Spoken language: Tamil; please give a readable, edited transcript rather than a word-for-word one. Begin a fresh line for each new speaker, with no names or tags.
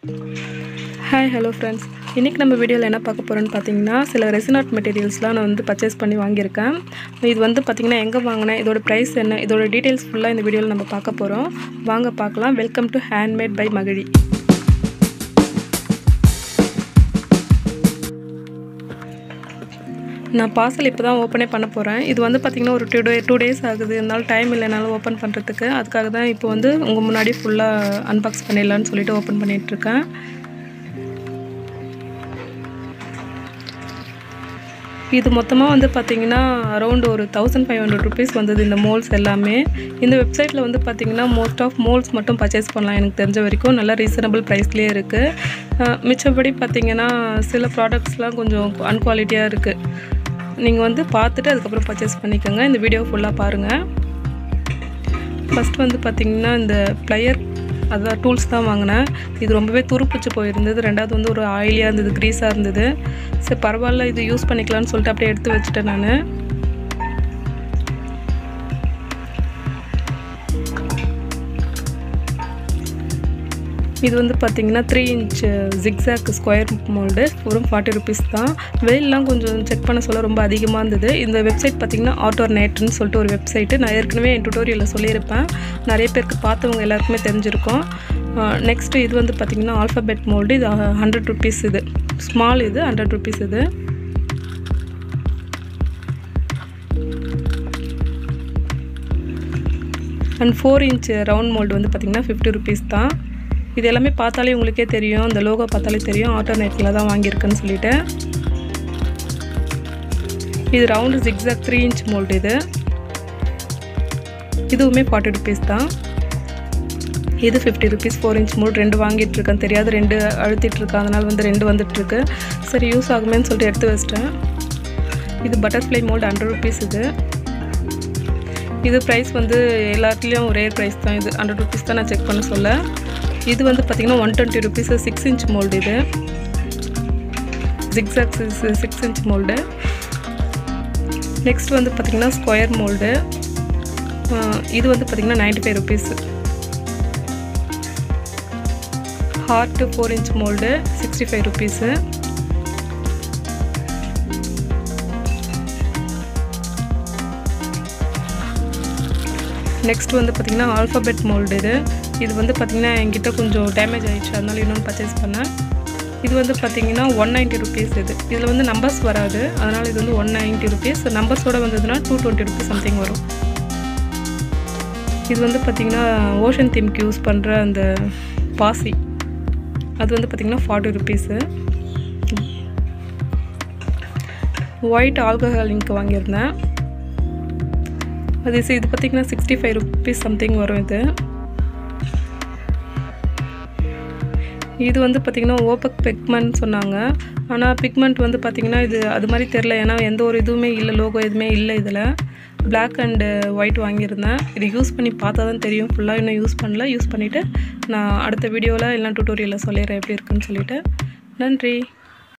Hi, hello friends. இன்னைக்கு நம்ம வீடியோல என்ன பார்க்க போறோம்னு பாத்தீங்கன்னா சில ரெசின் ஆர்ட் மெட்டீரியல்ஸ்லாம் நான் வந்து பர்சேஸ் பண்ணி வாங்கியிருக்கேன். இது வந்து பாத்தீங்கன்னா எங்க வாங்குனேன், இதோட பிரைஸ் என்ன, இதோட டீடைல்ஸ் ஃபுல்லா இந்த வீடியோல நம்ம பார்க்க போறோம். வாங்க பார்க்கலாம். வெல்கம் டு ஹேண்ட்மேட் பை மகிழி. நான் பார்சல் இப்போதான் ஓபனே பண்ண போறேன். இது வந்து பாத்தீங்கன்னா ஒரு 2 டேஸ் ஆகுது. அதனால டைம் இல்லனால ஓபன் பண்றதுக்கு. அதுக்காக தான் இப்போ வந்து உங்க முன்னாடி ஃபுல்லா அன்பாக்ஸ் பண்ணிடலாம்னு சொல்லிட்டு ஓபன் பண்ணிட்டு இருக்கேன். இது மொத்தமா வந்து பாத்தீங்கன்னா அரௌண்ட் ஒரு 1500 rupees வந்தது இந்த மோல்ஸ் எல்லாமே. இந்த வெப்சைட்ல வந்து பாத்தீங்கன்னா மோஸ்ட் ஆஃப் மோல்ஸ் மட்டும் பர்சேஸ் பண்ணலாம் எனக்கு தெரிஞ்ச வரைக்கும். நல்ல ரீசனபிள் பிரைஸ்லயே இருக்கு. மிச்சபடி பாத்தீங்கன்னா சில ப்ராடக்ட்ஸ்லாம் கொஞ்சம் அன்குவாலிட்டியா இருக்கு. நீங்க வந்து பார்த்துட்டு அதுக்கு அப்புறம் பர்சேஸ் பண்ணிக்கங்க. இந்த வீடியோ ஃபுல்லா பாருங்க. ஃபர்ஸ்ட் வந்து பாத்தீங்கன்னா இந்த ப்ளையர் அதான் டூல்ஸ் தான் வாங்கினேன். இது ரொம்பவே துருப்பிச்சு போயிருந்தது. ரெண்டாவது வந்து ஒரு ஆயிலியாக இருந்தது, க்ரீஸாக இருந்தது. சரி பரவாயில்ல இது யூஸ் பண்ணிக்கலாம்னு சொல்லிட்டு அப்படியே எடுத்து வச்சுட்டேன் நான். இது வந்து பார்த்தீங்கன்னா 3 inch ஜிக்ஸாக் ஸ்கொயர் மோல்டு வெறும் 40 rupees தான். வெயிலெலாம் கொஞ்சம் செக் பண்ண சொல்ல ரொம்ப அதிகமாக இருந்தது. இந்த வெப்சைட் பார்த்தீங்கன்னா ஆட்டோநேட்னு சொல்லிட்டு ஒரு வெப்சைட்டு. நான் ஏற்கனவே என் டுட்டோரியலில் சொல்லியிருப்பேன். நிறைய பேருக்கு பார்த்தவங்க எல்லாருக்குமே தெரிஞ்சிருக்கும். நெக்ஸ்ட்டு இது வந்து பார்த்தீங்கன்னா ஆல்ஃபபெட் மோல்டு. இது 100 rupees. இது ஸ்மால், இது 100 rupees. இது அண்ட் 4 inch ரவுண்ட் மோல்டு வந்து பார்த்தீங்கன்னா 50 rupees தான். இது எல்லாமே பார்த்தாலே உங்களுக்கே தெரியும், இந்த லோகோ பார்த்தாலே தெரியும் ஆட்டோநேட்டில் தான் வாங்கியிருக்குன்னு சொல்லிட்டு. இது ரவுண்டு ஜிக்ஸாக் 3 inch மோல்டு. இதுவுமே 40 rupees தான். இது 50 rupees 4 inch மோல்டு. ரெண்டு வாங்கிட்டு இருக்கேன், தெரியாது ரெண்டு அழுத்திட்டு இருக்கேன், அதனால வந்து ரெண்டு வந்துட்டு இருக்கு. சரி யூஸ் ஆகுமேன்னு சொல்லிட்டு எடுத்து வச்சிட்டேன். இது பட்டர்ஃப்ளை மோல்டு 100 rupees. இது ப்ரைஸ் வந்து எல்லாத்துலேயும் ஒரே ப்ரைஸ் தான். இது 100 rupees தான் நான் செக் பண்ண சொல்ல. இது வந்து பார்த்தீங்கன்னா 120 rupees 6 inch மோல்டு. இது ஜிக்ஸாக் 6 inch மோல்டு. நெக்ஸ்ட் வந்து பார்த்தீங்கன்னா ஸ்கொயர் மோல்டு. இது வந்து பார்த்தீங்கன்னா 95 rupees. Heart 4 inch mould 65 rupees. Next வந்து பார்த்தீங்கன்னா ஆல்ஃபபெட் மோல்டு. இது வந்து பார்த்தீங்கன்னா என்கிட்ட கொஞ்சம் டேமேஜ் ஆகிடுச்சு, அதனால இன்னொன்று பர்ச்சேஸ் பண்ணேன். இது வந்து பார்த்தீங்கன்னா 190 rupees. இதில் வந்து நம்பர்ஸ் வராது, அதனால் இது வந்து 190 rupees. நம்பர்ஸோடு வந்ததுன்னா 220 rupees சம்திங் வரும். இது வந்து பார்த்தீங்கன்னா ஓஷன் தீம்க்கு யூஸ் பண்ணுற அந்த பாசி, அது வந்து பார்த்தீங்கன்னா 40 rupees. ஒயிட் ஆல்கஹால் இங்க் வாங்கியிருந்தேன். இது பார்த்தீங்கன்னா 65 rupees சம்திங் வரும். இது வந்து பார்த்திங்கன்னா ஓபக் பிக்மெண்ட் சொன்னாங்க. ஆனால் பிக்மெண்ட் வந்து பார்த்திங்கன்னா இது அது மாதிரி தெரில, ஏன்னா எந்த ஒரு இதுவுமே இல்லை, லோகோ எதுவுமே இல்லை. இதில் பிளாக் அண்டு ஒயிட் வாங்கியிருந்தேன். இது யூஸ் பண்ணி பார்த்தா தான் தெரியும். ஃபுல்லாக இன்னும் யூஸ் பண்ணல. யூஸ் பண்ணிவிட்டு நான் அடுத்த வீடியோவில் இல்லைனா டுட்டோரியலில் சொல்லிடுறேன் எப்படி இருக்குன்னு சொல்லிவிட்டு. நன்றி.